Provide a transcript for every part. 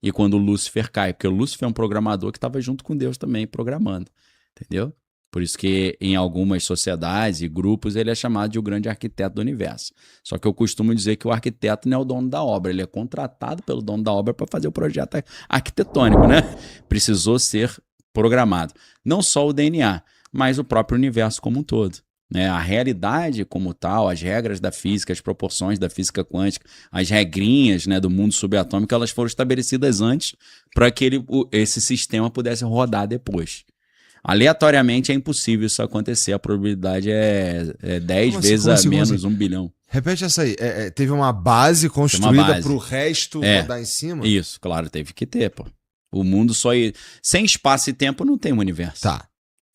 e quando Lúcifer cai, porque o Lúcifer é um programador que estava junto com Deus também programando, entendeu? Por isso que em algumas sociedades e grupos ele é chamado de o grande arquiteto do universo. Só que eu costumo dizer que o arquiteto não é o dono da obra, ele é contratado pelo dono da obra para fazer o projeto arquitetônico, né? Precisou ser programado. Não só o DNA, mas o próprio universo como um todo. Né? A realidade como tal, as regras da física, as proporções da física quântica, as regrinhas, né, do mundo subatômico, elas foram estabelecidas antes para que esse sistema pudesse rodar depois. Aleatoriamente é impossível isso acontecer. A probabilidade é 10 vezes a menos 1 bilhão. Repete essa aí. Teve uma base construída para o resto rodar em cima? Isso, claro, teve que ter, pô. O mundo só... Sem espaço e tempo não tem um universo. Tá.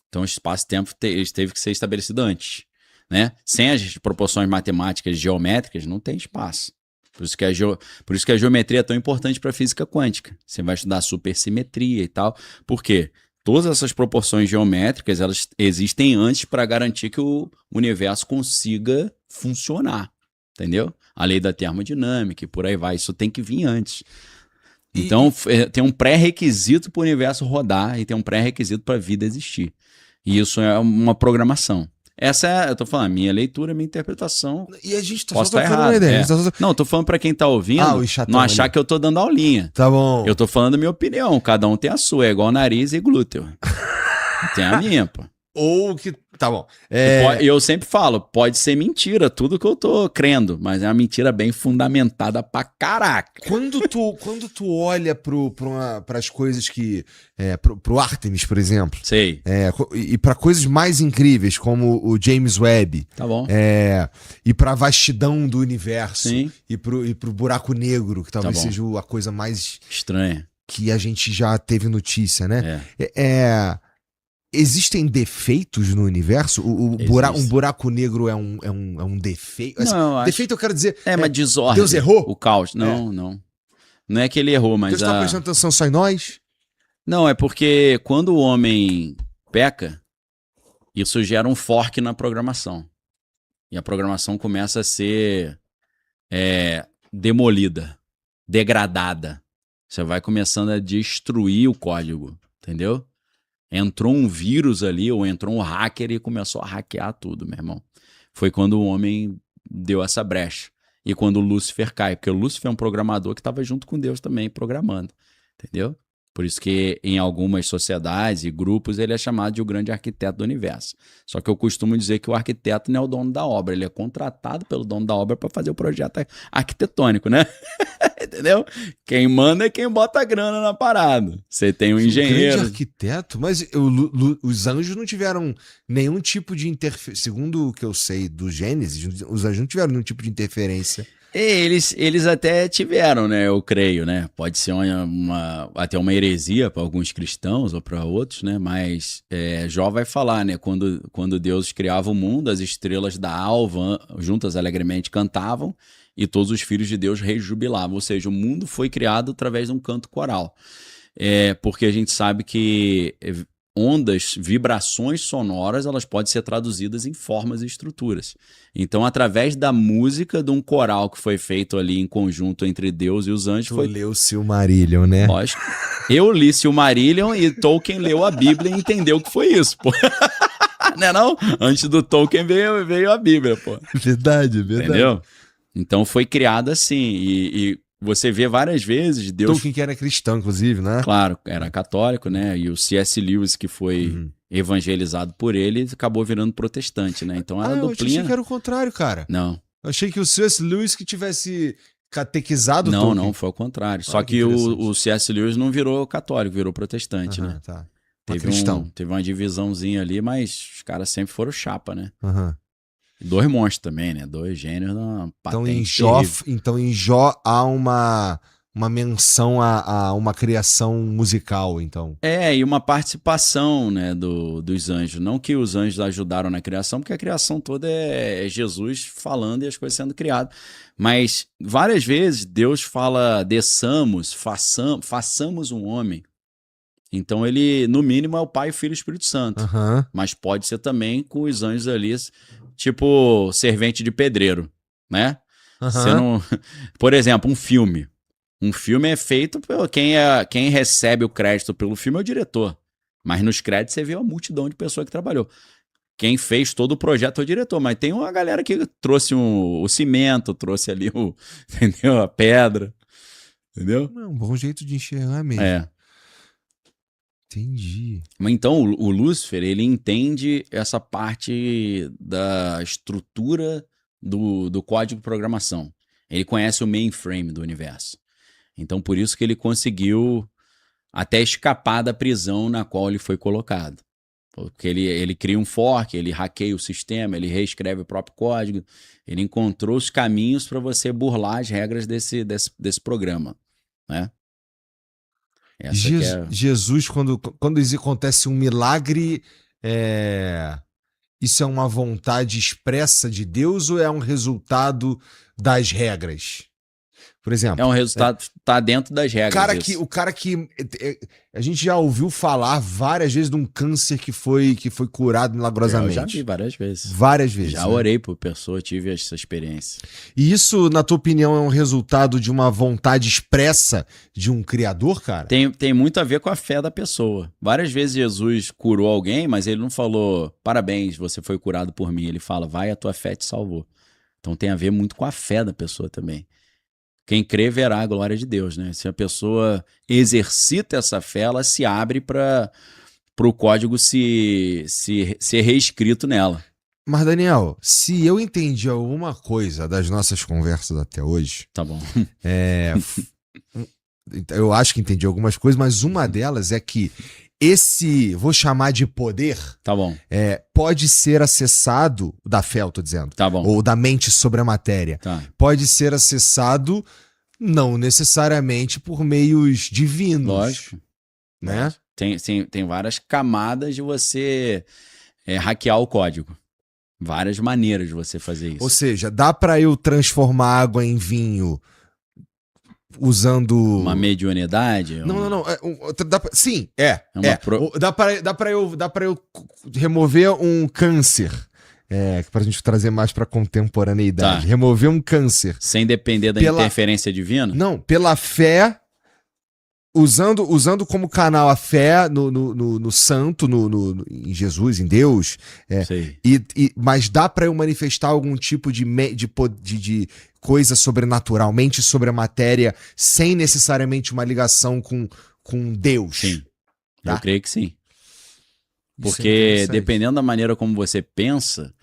Então o espaço e tempo teve que ser estabelecido antes. Né? Sem as proporções matemáticas geométricas, não tem espaço. Por isso que a geometria é tão importante para a física quântica. Você vai estudar supersimetria e tal. Por quê? Todas essas proporções geométricas, elas existem antes para garantir que o universo consiga funcionar, entendeu? A lei da termodinâmica e por aí vai, isso tem que vir antes. Então, tem um pré-requisito para o universo rodar e tem um pré-requisito para a vida existir. E isso é uma programação. Essa é, eu tô falando, minha leitura, minha interpretação. E a gente posso estar errado. Não, eu tô falando para quem tá ouvindo, não achar que eu tô dando aulinha. Tá bom. Eu tô falando a minha opinião, cada um tem a sua, é igual nariz e glúteo. Tem a minha, pô. Ou que... Tá bom. Eu sempre falo, pode ser mentira, tudo que eu tô crendo, mas é uma mentira bem fundamentada pra caraca. Quando tu olha pras coisas que... pro Artemis, por exemplo. Sei. E pra coisas mais incríveis, como o James Webb. Tá bom. E pra vastidão do universo. Sim. E pro buraco negro, que talvez seja a coisa mais... estranha. Que a gente já teve notícia, né? Existem defeitos no universo? Um buraco negro é um defeito? Não, defeito eu quero dizer... mas desordem. Deus errou? O caos. Não. Não é que ele errou, mas... Deus tá prestando atenção só em nós? Não, é porque quando o homem peca, isso gera um fork na programação. E a programação começa a ser demolida, degradada. Você vai começando a destruir o código, entendeu? Entrou um vírus ali, ou entrou um hacker e começou a hackear tudo, meu irmão. Foi quando o homem deu essa brecha. E quando o Lúcifer cai, porque o Lúcifer é um programador que estava junto com Deus também programando, entendeu? Por isso que em algumas sociedades e grupos ele é chamado de o grande arquiteto do universo. Só que eu costumo dizer que o arquiteto não é o dono da obra, ele é contratado pelo dono da obra para fazer o projeto arquitetônico, né? Entendeu? Quem manda é quem bota a grana na parada. Você tem um engenheiro. Grande arquiteto? Mas os anjos não tiveram nenhum tipo de interferência. Segundo o que eu sei do Gênesis, os anjos não tiveram nenhum tipo de interferência. Eles até tiveram, né? Eu creio, né? Pode ser até uma heresia para alguns cristãos ou para outros, né? Mas Jó vai falar, né? Quando Deus criava o mundo, as estrelas da alva juntas alegremente cantavam e todos os filhos de Deus rejubilavam. Ou seja, o mundo foi criado através de um canto coral. Porque a gente sabe que ondas, vibrações sonoras, elas podem ser traduzidas em formas e estruturas. Então, através da música de um coral que foi feito ali em conjunto entre Deus e os anjos... Tu leu Silmarillion, né? Lógico. Eu li Silmarillion e Tolkien leu a Bíblia e entendeu o que foi isso, pô. Não é não? Antes do Tolkien veio a Bíblia, pô. Verdade. Entendeu? Então, foi criado assim e você vê várias vezes Deus... Tolkien que era cristão, inclusive, né? Claro, era católico, né? E o C.S. Lewis, que foi evangelizado por ele, acabou virando protestante, né? Então era duplinha... Eu achei que era o contrário, cara. Não. Eu achei que o C.S. Lewis que tivesse catequizado Tolkien. Não, foi ao contrário. Só que o C.S. Lewis não virou católico, virou protestante, né? Tá. Teve uma divisãozinha ali, mas os caras sempre foram chapa, né? Aham. Dois monstros também, né? Dois gênios na patente. Então em Jó há uma menção a uma criação musical, então. E uma participação, né, dos anjos. Não que os anjos ajudaram na criação, porque a criação toda é Jesus falando e as coisas sendo criadas. Mas várias vezes Deus fala, desçamos, façamos um homem. Então ele, no mínimo, é o Pai, o Filho e o Espírito Santo. Mas pode ser também com os anjos ali, tipo servente de pedreiro, né? Você não... Por exemplo, um filme. Um filme é feito pelo quem recebe o crédito pelo filme é o diretor. Mas nos créditos você vê uma multidão de pessoas que trabalhou. Quem fez todo o projeto é o diretor, mas tem uma galera que trouxe o cimento, trouxe ali entendeu? A pedra, entendeu? É um bom jeito de enxergar mesmo. É. Entendi. Mas então o Lúcifer, ele entende essa parte da estrutura do código de programação. Ele conhece o mainframe do universo. Então por isso que ele conseguiu até escapar da prisão na qual ele foi colocado. Porque ele cria um fork, ele hackeia o sistema, ele reescreve o próprio código. Ele encontrou os caminhos para você burlar as regras desse programa, né? Essa que é... Jesus, quando acontece um milagre, isso é uma vontade expressa de Deus ou é um resultado das regras? Por exemplo, É um resultado, tá dentro das regras. o cara que a gente já ouviu falar várias vezes de um câncer que foi curado milagrosamente. Eu já vi várias vezes. Várias vezes. Já orei por pessoa, tive essa experiência. E isso, na tua opinião, é um resultado de uma vontade expressa de um criador, cara? Tem muito a ver com a fé da pessoa. Várias vezes Jesus curou alguém, mas ele não falou, parabéns, você foi curado por mim. Ele fala, vai, a tua fé te salvou. Então tem a ver muito com a fé da pessoa também. Quem crê verá a glória de Deus, né? Se a pessoa exercita essa fé, ela se abre para o código ser reescrito nela. Mas, Daniel, se eu entendi alguma coisa das nossas conversas até hoje... Tá bom. Eu acho que entendi algumas coisas, mas uma delas é que vou chamar de poder, tá bom. Pode ser acessado, da fé eu tô dizendo, tá bom. Ou da mente sobre a matéria, tá. Pode ser acessado não necessariamente por meios divinos. Lógico. Né? Tem várias camadas de você hackear o código. Várias maneiras de você fazer isso. Ou seja, dá para eu transformar água em vinho usando... Uma mediunidade? Não. Sim, Dá para eu remover um câncer. Pra gente trazer mais pra contemporaneidade. Tá. Remover um câncer. Sem depender da interferência divina? Não, pela fé, usando como canal a fé no santo, em Jesus, em Deus. Mas dá pra eu manifestar algum tipo de coisa sobrenatural, mente sobre a matéria, sem necessariamente uma ligação com Deus. Sim, tá? Eu creio que sim. Porque dependendo da maneira como você pensa,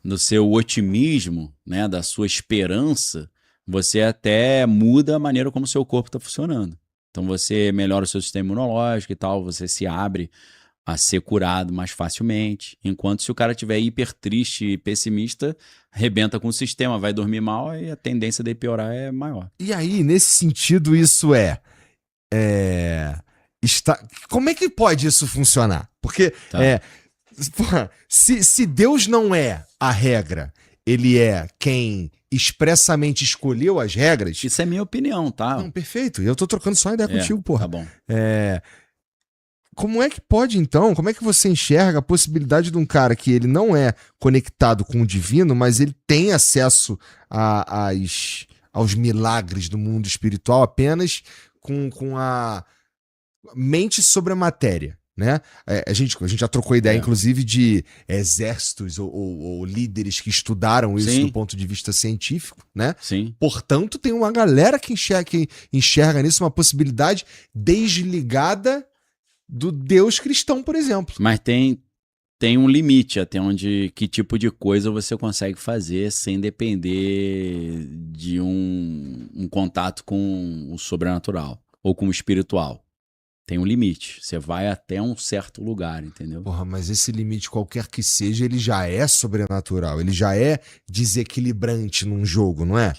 do seu otimismo, né, da sua esperança, você até muda a maneira como o seu corpo está funcionando. Então você melhora o seu sistema imunológico e tal, você se abre a ser curado mais facilmente. Enquanto se o cara estiver hiper triste e pessimista, arrebenta com o sistema, vai dormir mal e a tendência de piorar é maior. E aí, nesse sentido, isso como é que pode isso funcionar? Porque se Deus não é a regra, ele é quem expressamente escolheu as regras... Isso é minha opinião, tá? Não, perfeito. Eu tô trocando só ideia contigo, porra. Tá bom. Como é que pode, então? Como é que você enxerga a possibilidade de um cara que ele não é conectado com o divino, mas ele tem acesso aos milagres do mundo espiritual apenas com a mente sobre a matéria, né? A gente já trocou ideia, inclusive, de exércitos ou líderes que estudaram isso do ponto de vista científico, né? Sim. Portanto, tem uma galera que enxerga nisso uma possibilidade desligada do Deus cristão, por exemplo. Mas tem um limite até que tipo de coisa você consegue fazer sem depender de um contato com o sobrenatural ou com o espiritual. Tem um limite. Você vai até um certo lugar, entendeu? Porra, mas esse limite, qualquer que seja, ele já é sobrenatural. Ele já é desequilibrante num jogo, não é?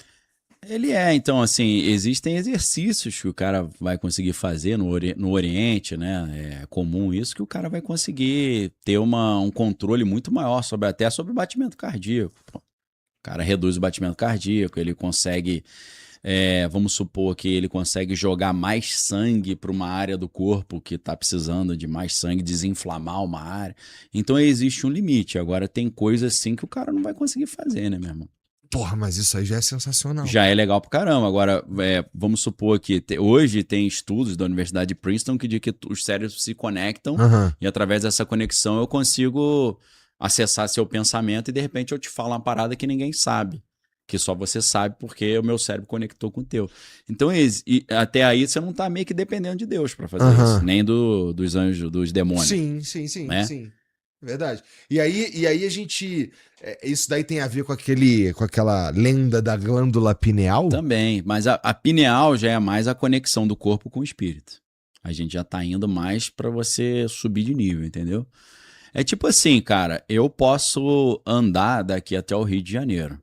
Ele então, assim, existem exercícios que o cara vai conseguir fazer no Oriente, né? É comum isso, que o cara vai conseguir ter um controle muito maior até sobre o batimento cardíaco. O cara reduz o batimento cardíaco, ele consegue... vamos supor que ele consegue jogar mais sangue para uma área do corpo que está precisando de mais sangue, desinflamar uma área. Então existe um limite. Agora tem coisas assim que o cara não vai conseguir fazer, né, meu irmão? Porra, mas isso aí já é sensacional. Já é legal pra caramba. Agora, vamos supor que hoje tem estudos da Universidade de Princeton que diz que os cérebros se conectam Aham. e através dessa conexão eu consigo acessar seu pensamento e de repente eu te falo uma parada que ninguém sabe. Que só você sabe porque o meu cérebro conectou com o teu. Então, até aí você não tá meio que dependendo de Deus pra fazer Aham. isso. Nem dos anjos, dos demônios. Sim, né? sim. Verdade. E aí a gente. Isso daí tem a ver com aquela lenda da glândula pineal? Também, mas a pineal já é mais a conexão do corpo com o espírito. A gente já tá indo mais pra você subir de nível, entendeu? É tipo assim, cara, eu posso andar daqui até o Rio de Janeiro,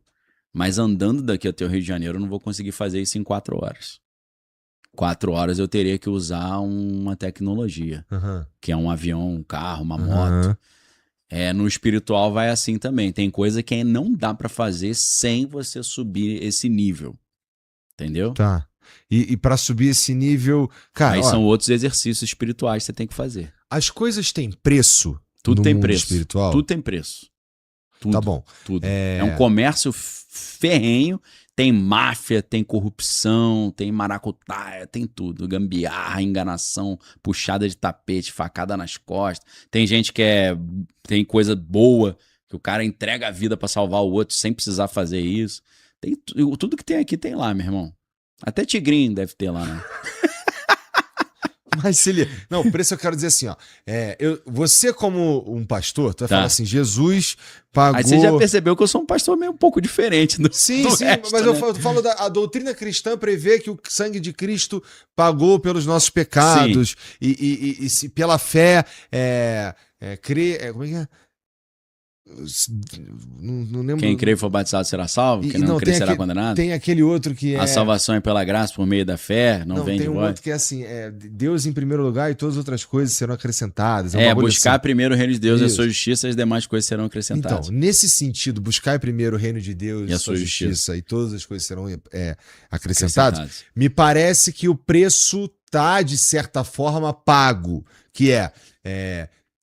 mas andando daqui até o Rio de Janeiro eu não vou conseguir fazer isso em 4 horas. 4 horas eu teria que usar uma tecnologia, Aham. que é um avião, um carro, uma Aham. moto. No espiritual vai assim também. Tem coisa que não dá pra fazer sem você subir esse nível. Entendeu? Tá. E para subir esse nível. Cara, Aí ó, são outros exercícios espirituais que você tem que fazer. as coisas têm preço Tudo no tem mundo preço. espiritual? Tudo tem preço. Tudo. Tá bom. Tudo. É um comércio ferrenho. Tem máfia, tem corrupção, tem maracutaia, tem tudo. Gambiarra, enganação, puxada de tapete, facada nas costas. Tem gente que tem coisa boa, que o cara entrega a vida pra salvar o outro sem precisar fazer isso. Tem tudo que tem aqui tem lá, meu irmão. Até tigrinho deve ter lá, né? Mas se ele. Não, por isso eu quero dizer assim, ó. Você, como um pastor, tu vai Tá. falar assim: Jesus pagou. Aí você já percebeu que eu sou um pastor meio um pouco diferente do Sim, do sim, resto, mas né? eu falo a doutrina cristã prevê que o sangue de Cristo pagou pelos nossos pecados e se pela fé como é que é? Não lembro. Quem crê e for batizado será salvo, quem não crê tem será condenado. Tem aquele outro que é. A salvação é pela graça por meio da fé, não vem tem de um vós. outro que é assim: Deus em primeiro lugar e todas as outras coisas serão acrescentadas. Um bagulho Buscar assim. primeiro o reino de Deus e a Isso. sua justiça, e as demais coisas serão acrescentadas. Então, nesse sentido, buscar primeiro o reino de Deus E a sua sua justiça e todas as coisas serão acrescentadas, me parece que o preço tá, de certa forma, pago, que é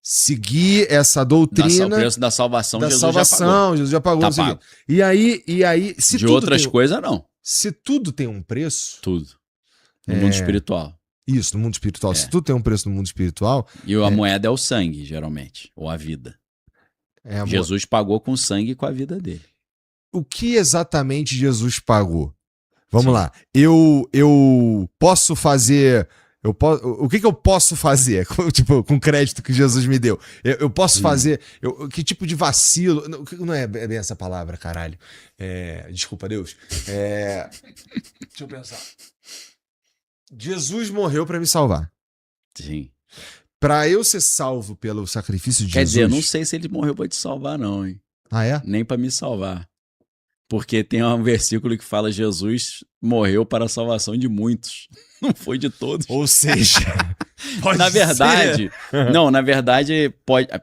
seguir essa doutrina O preço da salvação, da Jesus salvação, Jesus já pagou. Tá não sei o pago. quê. E aí, se De tudo outras tem, coisas, não. se tudo tem um preço, Tudo. No mundo espiritual. isso, no mundo espiritual, É. se tudo tem um preço no mundo espiritual, E a moeda é o sangue, geralmente. Ou a vida. amor, Jesus pagou com sangue e com a vida dele. o que exatamente Jesus pagou? Vamos Sim. lá. Eu posso fazer. O que eu posso fazer tipo, com o crédito que Jesus me deu? Eu posso fazer. Que tipo de vacilo. Não é bem essa palavra, caralho. Desculpa, Deus. Deixa eu pensar. Jesus morreu pra me salvar. Sim. Pra eu ser salvo pelo sacrifício de Quer Jesus. dizer, eu não sei se ele morreu pra te salvar, não, hein? Ah, é? Nem pra me salvar. Porque tem um versículo que fala: Jesus morreu para a salvação de muitos. Não foi de todos. Ou seja. Na verdade, não, na verdade,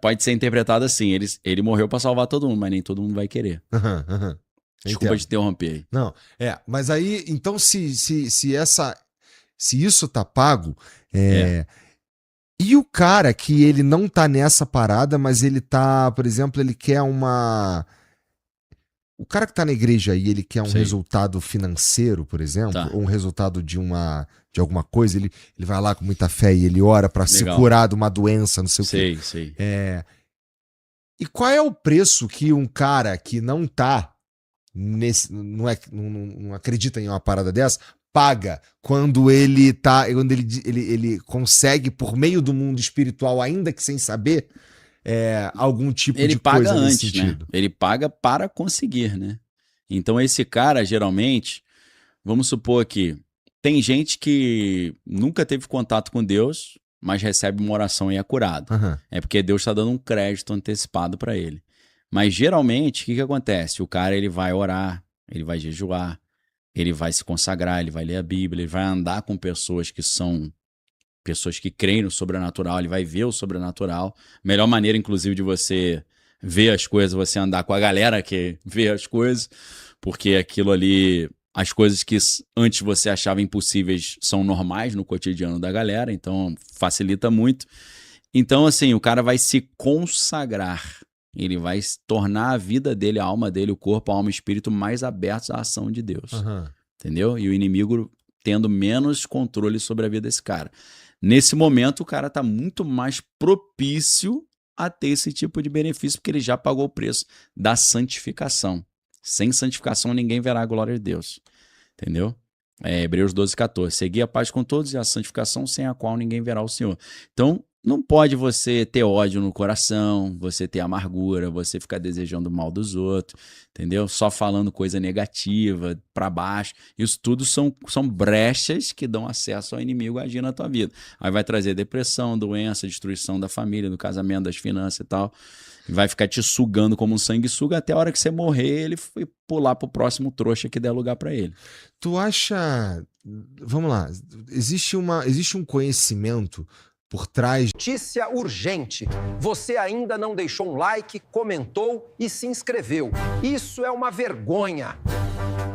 pode ser interpretado assim: ele morreu para salvar todo mundo, mas nem todo mundo vai querer. Desculpa Entendo. te interromper aí. Não, mas aí, então, se isso tá pago, e o cara que ele não tá nessa parada, mas ele tá, por exemplo, ele quer o cara que tá na igreja aí, ele quer um Sim. resultado financeiro, por exemplo, Tá. ou um resultado de alguma coisa, ele vai lá com muita fé e ele ora pra se Legal. curar de uma doença, não sei o quê. Sei. E qual é o preço que um cara que não tá não acredita em uma parada dessa, paga quando ele consegue, por meio do mundo espiritual, ainda que sem saber, algum tipo Ele de paga coisa nesse antes, né? sentido? Ele paga para conseguir, né? Então esse cara, geralmente, vamos supor que tem gente que nunca teve contato com Deus, mas recebe uma oração e é curado. Aham. É porque Deus está dando um crédito antecipado para ele. Mas geralmente, o que acontece? O cara ele vai orar, ele vai jejuar, ele vai se consagrar, ele vai ler a Bíblia, ele vai andar com pessoas que são pessoas que creem no sobrenatural, ele vai ver o sobrenatural. Melhor maneira, inclusive, de você ver as coisas, você andar com a galera que vê as coisas, porque aquilo ali, as coisas que antes você achava impossíveis são normais no cotidiano da galera, então facilita muito. Então, assim, o cara vai se consagrar. ele vai tornar a vida dele, a alma dele, o corpo, a alma e o espírito mais abertos à ação de Deus. Entendeu? E o inimigo tendo menos controle sobre a vida desse cara. Nesse momento, o cara tá muito mais propício a ter esse tipo de benefício, porque ele já pagou o preço da santificação. Sem santificação, ninguém verá a glória de Deus. Entendeu? Hebreus 12:14. Segui a paz com todos e a santificação, sem a qual ninguém verá o Senhor. Então, não pode você ter ódio no coração, você ter amargura, você ficar desejando o mal dos outros, entendeu? Só falando coisa negativa, para baixo. Isso tudo são brechas que dão acesso ao inimigo a agir na tua vida. Aí vai trazer depressão, doença, destruição da família, do casamento, das finanças e tal. E vai ficar te sugando como um sanguessuga até a hora que você morrer, ele foi pular pro próximo trouxa que der lugar para ele. Tu acha... Vamos lá. Existe um conhecimento por trás... Notícia urgente. Você ainda não deixou um like, comentou e se inscreveu. Isso é uma vergonha.